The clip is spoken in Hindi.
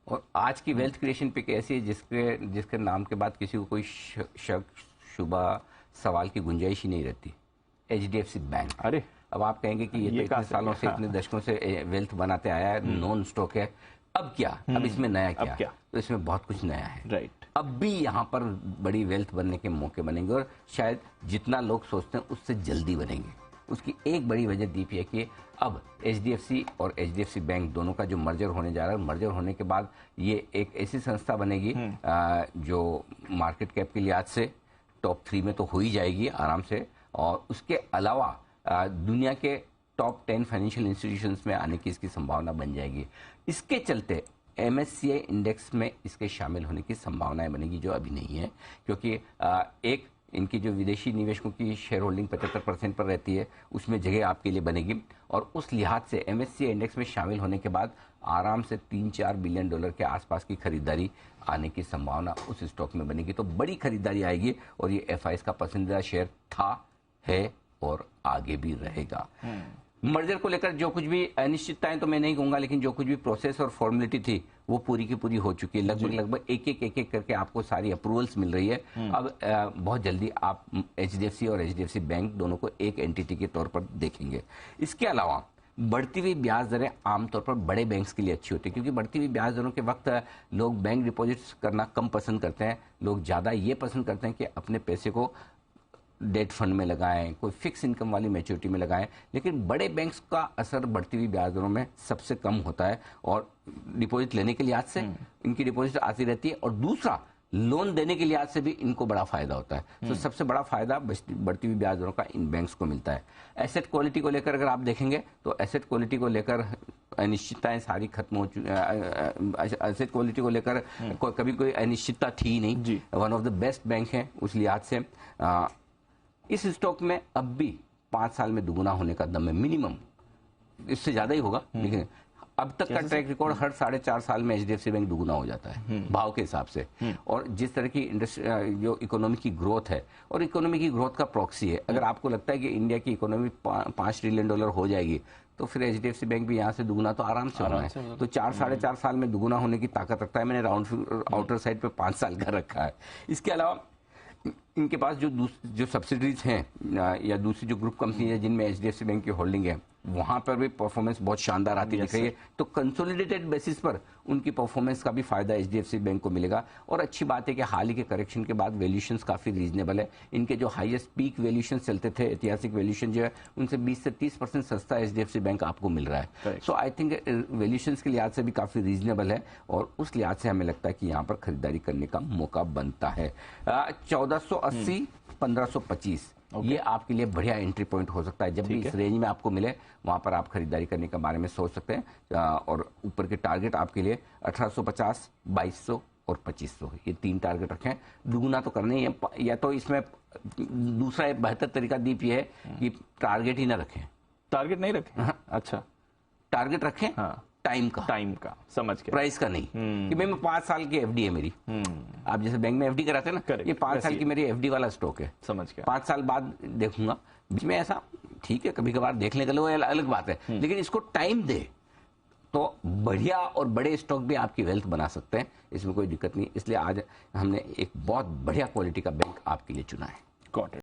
और आज की वेल्थ क्रिएशन पिक ऐसी है जिसके नाम के बाद किसी को कोई शक शुबा सवाल की गुंजाइश ही नहीं रहती। HDFC bank. अरे अब आप कहेंगे कि ये तो इतने सालों से, इतने दशकों से वेल्थ बनाते आया है, नॉन स्टॉक है, अब क्या, अब इसमें नया क्या? तो इसमें बहुत कुछ नया है। राइट। अब भी यहाँ पर बड़ी वेल्थ बनने के मौके बनेंगे और शायद जितना लोग सोचते हैं उससे जल्दी बनेंगे। उसकी एक बड़ी वजह दीप है कि अब HDFC और HDFC बैंक दोनों का जो मर्जर होने जा रहा है, मर्जर होने के बाद ये एक ऐसी संस्था बनेगी जो मार्केट कैप के लिहाज से टॉप 3 में तो हो ही जाएगी आराम से, और उसके अलावा दुनिया के टॉप 10 फाइनेंशियल इंस्टीट्यूशंस में आने की इसकी संभावना बन जाएगी। इसके चलते MSCI इंडेक्स में इसके शामिल होने की संभावनाएं बनेगी, जो अभी नहीं है, क्योंकि एक इनकी जो विदेशी निवेशकों की शेयर होल्डिंग 75% पर रहती है, उसमें जगह आपके लिए बनेगी, और उस लिहाज से MSCI इंडेक्स में शामिल होने के बाद आराम से $3-4 बिलियन के आसपास की खरीदारी आने की संभावना उस स्टॉक में बनेगी। तो बड़ी खरीदारी आएगी और ये FIs का पसंदीदा शेयर था, है और आगे भी रहेगा। मर्जर को लेकर जो कुछ भी अनिश्चितताएं तो मैं नहीं कहूंगा, लेकिन जो कुछ भी प्रोसेस और फॉर्मेलिटी थी वो पूरी की पूरी हो चुकी है। लगभग एक एक करके आपको सारी अप्रूवल्स मिल रही है। अब बहुत जल्दी आप HDFC और HDFC बैंक दोनों को एक एंटिटी के तौर पर देखेंगे। इसके अलावा बढ़ती हुई ब्याज दरें आमतौर पर बड़े बैंक्स के लिए अच्छी होती है, क्योंकि बढ़ती हुई ब्याज दरों के वक्त लोग बैंक डिपॉजिट्स करना कम पसंद करते हैं। लोग ज़्यादा ये पसंद करते हैं कि अपने पैसे को डेट फंड में लगाएं, कोई फिक्स इनकम वाली मैच्योरिटी में लगाएं, लेकिन बड़े बैंक्स का असर बढ़ती हुई ब्याज दरों में सबसे कम होता है, और डिपॉजिट लेने के लिहाज से इनकी डिपॉजिट आती रहती है, और दूसरा लोन देने के लिहाज से भी इनको बड़ा फायदा होता है। तो सबसे बड़ा फायदा बढ़ती हुई ब्याज दरों का इन बैंक्स को मिलता है। एसेट क्वालिटी को लेकर अगर आप देखेंगे तो एसेट क्वालिटी को लेकर अनिश्चितताएं सारी खत्म हो चुकी। एसेट क्वालिटी को लेकर कभी कोई अनिश्चितता थी ही नहीं। One of the best bank है उस लिहाज से। इस स्टॉक में अब भी 5 साल में दुगुना होने का दम है मिनिमम, इससे ज्यादा ही होगा, लेकिन अब तक का ट्रैक रिकॉर्ड हर 4.5 साल में HDFC बैंक दुगुना हो जाता है भाव के हिसाब से। और जिस तरह की इंडस्ट्री जो इकोनॉमी की ग्रोथ है, और इकोनॉमी की ग्रोथ का प्रॉक्सी है, अगर आपको लगता है कि इंडिया की इकोनॉमी $5 ट्रिलियन हो जाएगी, तो फिर HDFC बैंक भी यहाँ से दुगुना तो आराम से होना है। तो 4-4.5 साल में दुगुना होने की ताकत रखता है। मैंने राउंड आउटर साइड पे 5 साल का रखा है। इसके अलावा इनके पास जो सब्सिडीज हैं या दूसरी जो ग्रुप कंपनी है जिनमें HDFC बैंक की होल्डिंग है, वहां पर भी परफॉर्मेंस बहुत शानदार आती दिख रही है। तो कंसोलिडेटेड बेसिस पर उनकी परफॉर्मेंस का भी फायदा HDFC बैंक को मिलेगा। और अच्छी बात है कि हाल ही के करेक्शन के बाद वैल्यूएशंस काफी रीजनेबल है। इनके जो हाईएस्ट पीक वैल्यूएशन चलते थे, ऐतिहासिक वैल्यूएशन जो है, उनसे 20 से 30% सस्ता HDFC बैंक आपको मिल रहा है। सो आई थिंक वैल्यूएशंस के लिहाज से भी काफी रीजनेबल है, और उस लिहाज से हमें लगता है कि यहाँ पर खरीदारी करने का मौका बनता है। 1480, 1525 ये आपके लिए बढ़िया एंट्री पॉइंट हो सकता है। जब भी इस रेंज में आपको मिले वहां पर आप खरीदारी करने के बारे में सोच सकते हैं। और ऊपर के टारगेट आपके लिए 1850, 2200 और 2500, ये 3 टारगेट रखें। दुगुना तो करना ही है, या तो इसमें दूसरा बेहतर तरीका दीप ये है कि टारगेट ही ना रखें। टारगेट नहीं रखें? हाँ। अच्छा, टारगेट रखें। हाँ। टाइम का समझ के, प्राइस का नहीं कि मैं 5 साल की FD है मेरी। आप जैसे बैंक में FD कराते हैं ना, ये 5 साल की मेरी FD वाला स्टॉक है, समझ के 5 साल बाद देखूंगा। बीच में ऐसा ठीक है, कभी कभार देखने के लिए अलग बात है, लेकिन इसको टाइम दे तो बढ़िया और बड़े स्टॉक भी आपकी वेल्थ बना सकते हैं, इसमें कोई दिक्कत नहीं। इसलिए आज हमने एक बहुत बढ़िया क्वालिटी का बैंक आपके लिए चुना है।